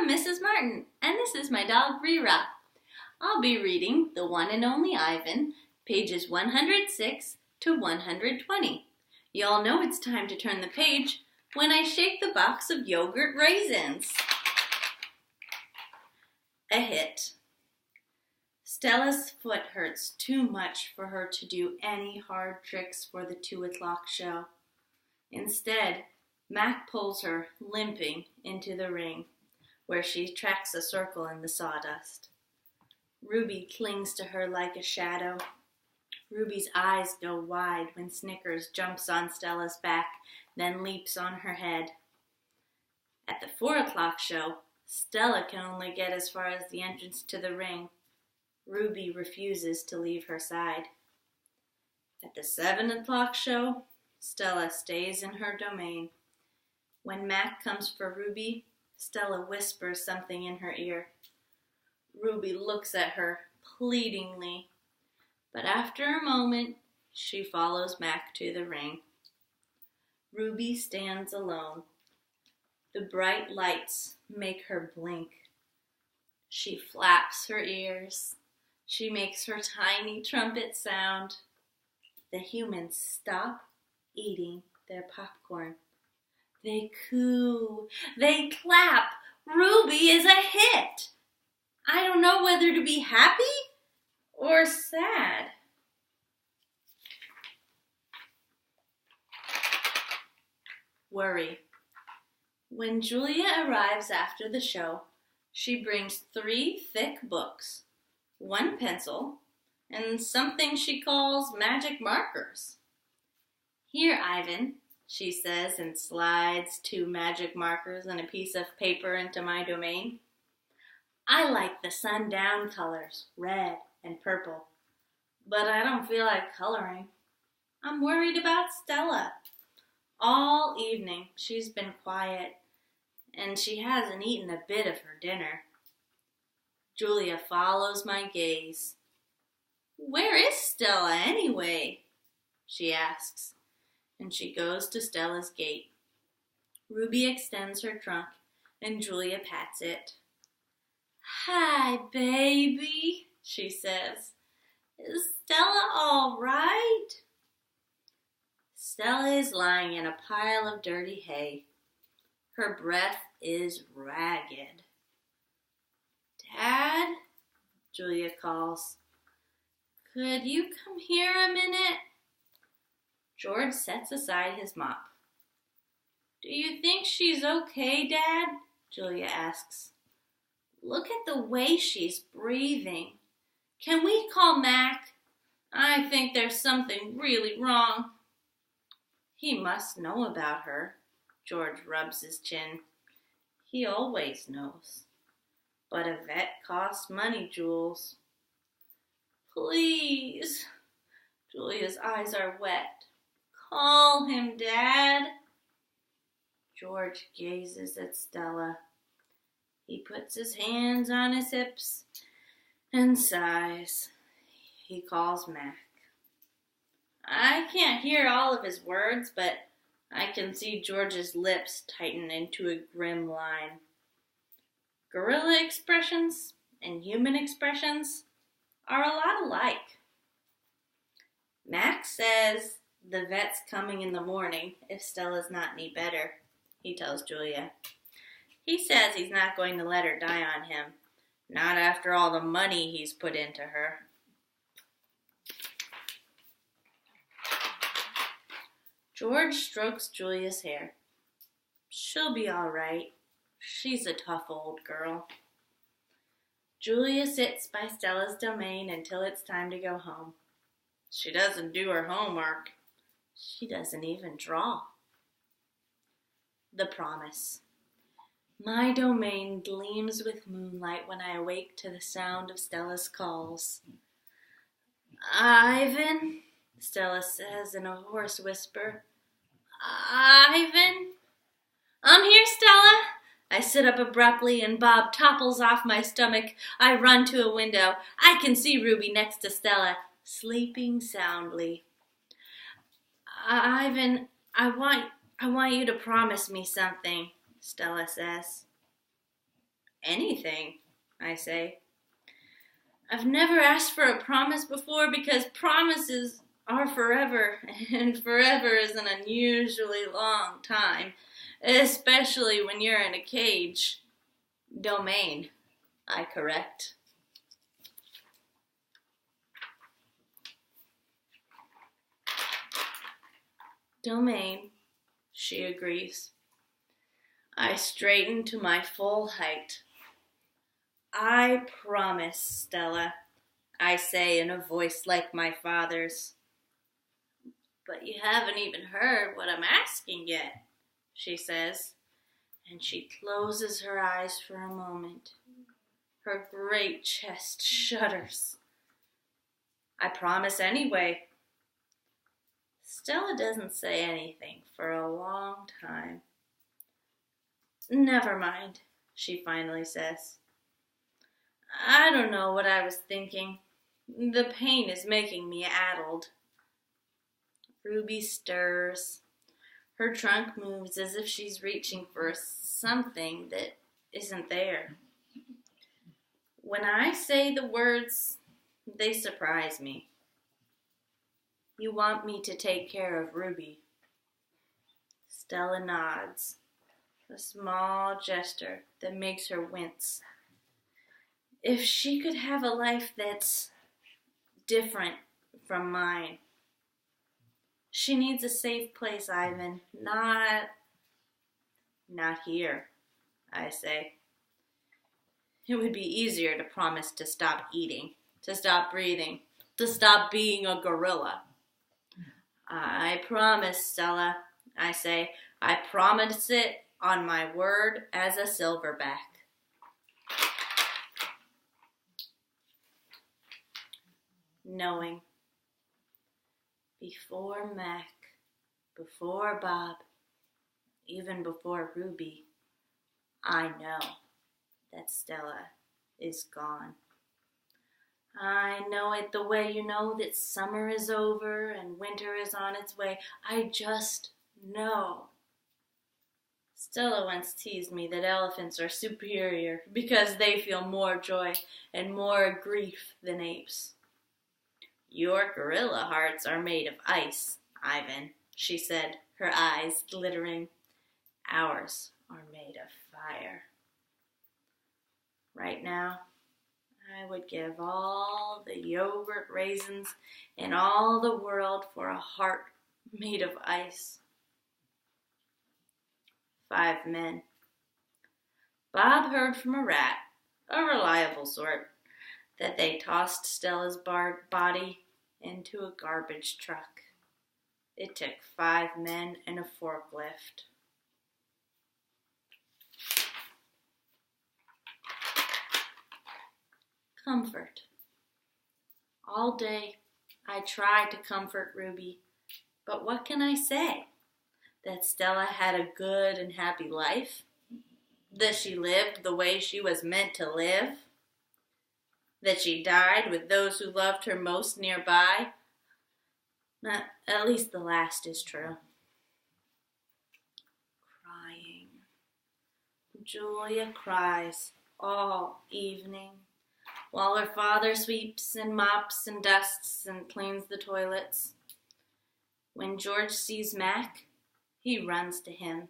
I'm Mrs. Martin, and this is my dog Rira. I'll be reading The One and Only Ivan, pages 106 to 120. Y'all know it's time to turn the page when I shake the box of yogurt raisins. A hit. Stella's foot hurts too much for her to do any hard tricks for the 2:00 show. Instead, Mac pulls her, limping, into the ring, where she tracks a circle in the sawdust. Ruby clings to her like a shadow. Ruby's eyes go wide when Snickers jumps on Stella's back, then leaps on her head. At the 4:00 show, Stella can only get as far as the entrance to the ring. Ruby refuses to leave her side. At the 7:00 show, Stella stays in her domain. When Mac comes for Ruby, Stella whispers something in her ear. Ruby looks at her pleadingly, but after a moment, she follows Mac to the ring. Ruby stands alone. The bright lights make her blink. She flaps her ears. She makes her tiny trumpet sound. The humans stop eating their popcorn. They coo. They clap. Ruby is a hit. I don't know whether to be happy or sad. Worry. When Julia arrives after the show, she brings 3 thick books, 1 pencil, and something she calls magic markers. Here, Ivan, she says, and slides 2 magic markers and a piece of paper into my domain. I like the sundown colors, red and purple, but I don't feel like coloring. I'm worried about Stella. All evening she's been quiet, and she hasn't eaten a bit of her dinner. Julia follows my gaze. Where is Stella anyway? She asks, and she goes to Stella's gate. Ruby extends her trunk, and Julia pats it. Hi, baby, she says. Is Stella all right? Stella is lying in a pile of dirty hay. Her breath is ragged. Dad, Julia calls. Could you come here a minute? George sets aside his mop. Do you think she's okay, Dad? Julia asks. Look at the way she's breathing. Can we call Mac? I think there's something really wrong. He must know about her. George rubs his chin. He always knows. But a vet costs money, Jules. Please. Julia's eyes are wet. Call him, Dad. George gazes at Stella. He puts his hands on his hips and sighs. He calls Mac. I can't hear all of his words, but I can see George's lips tighten into a grim line. Gorilla expressions and human expressions are a lot alike. Mac says the vet's coming in the morning if Stella's not any better, he tells Julia. He says he's not going to let her die on him, not after all the money he's put into her. George strokes Julia's hair. She'll be all right. She's a tough old girl. Julia sits by Stella's domain until it's time to go home. She doesn't do her homework. She doesn't even draw. The promise. My domain gleams with moonlight when I awake to the sound of Stella's calls. Ivan, Stella says in a hoarse whisper. Ivan? I'm here, Stella. I sit up abruptly and Bob topples off my stomach. I run to a window. I can see Ruby next to Stella, sleeping soundly. Ivan, I want you to promise me something, Stella says. Anything, I say. I've never asked for a promise before because promises are forever, and forever is an unusually long time, especially when you're in a cage. Domain, I correct. Domain, she agrees. I straighten to my full height. I promise, Stella, I say in a voice like my father's. But you haven't even heard what I'm asking yet, she says, and she closes her eyes for a moment. Her great chest shudders. I promise anyway. Stella doesn't say anything for a long time. Never mind, she finally says. I don't know what I was thinking. The pain is making me addled. Ruby stirs. Her trunk moves as if she's reaching for something that isn't there. When I say the words, they surprise me. You want me to take care of Ruby? Stella nods, a small gesture that makes her wince. If she could have a life that's different from mine. She needs a safe place, Ivan. Not here, I say. It would be easier to promise to stop eating, to stop breathing, to stop being a gorilla. I promise, Stella, I say. I promise it on my word as a silverback. Knowing. Before Mac, before Bob, even before Ruby, I know that Stella is gone. I know it the way you know that summer is over and winter is on its way. I just know. Stella once teased me that elephants are superior because they feel more joy and more grief than apes. Your gorilla hearts are made of ice, Ivan, she said, her eyes glittering. Ours are made of fire. Right now, I would give all the yogurt raisins in all the world for a heart made of ice. 5 men. Bob heard from a rat, a reliable sort, that they tossed Stella's body into a garbage truck. It took 5 men and a forklift. Comfort. All day I tried to comfort Ruby, but what can I say? That Stella had a good and happy life? That she lived the way she was meant to live? That she died with those who loved her most nearby? At least the last is true. Crying. Julia cries all evening, while her father sweeps and mops and dusts and cleans the toilets. When George sees Mac, he runs to him.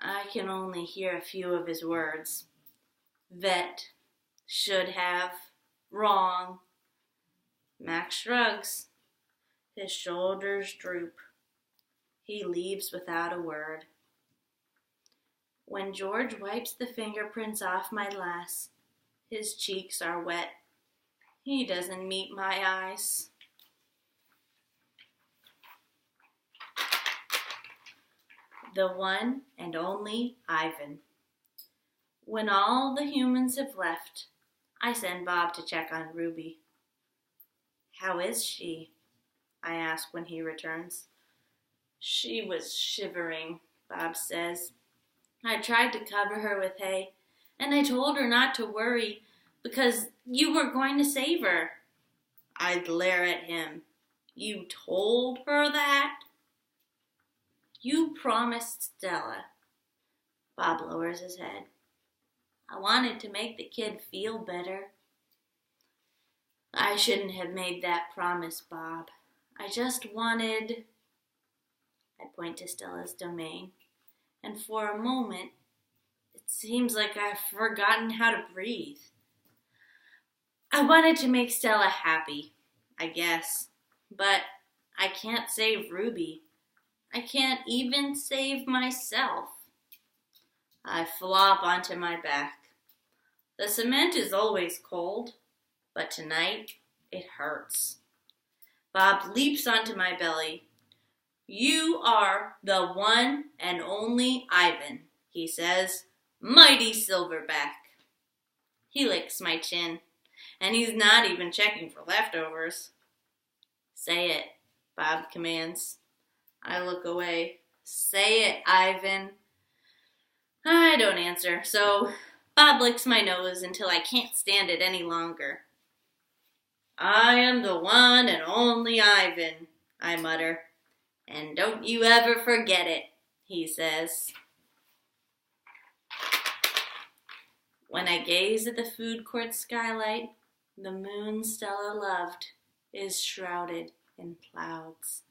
I can only hear a few of his words. Vet, should have, wrong. Mac shrugs. His shoulders droop. He leaves without a word. When George wipes the fingerprints off my lass, his cheeks are wet. He doesn't meet my eyes. The one and only Ivan. When all the humans have left, I send Bob to check on Ruby. How is she? I ask when he returns. She was shivering, Bob says. I tried to cover her with hay, and I told her not to worry because you were going to save her. I glare at him. You told her that? You promised Stella. Bob lowers his head. I wanted to make the kid feel better. I shouldn't have made that promise, Bob. I just wanted... I point to Stella's domain, and for a moment, it seems like I've forgotten how to breathe. I wanted to make Stella happy, I guess, but I can't save Ruby. I can't even save myself. I flop onto my back. The cement is always cold, but tonight it hurts. Bob leaps onto my belly. You are the one and only Ivan, he says. Mighty Silverback. He licks my chin, and he's not even checking for leftovers. Say it, Bob commands. I look away. Say it, Ivan. I don't answer, so Bob licks my nose until I can't stand it any longer. I am the one and only Ivan, I mutter. And don't you ever forget it, he says. When I gaze at the food court skylight, the moon Stella loved is shrouded in clouds.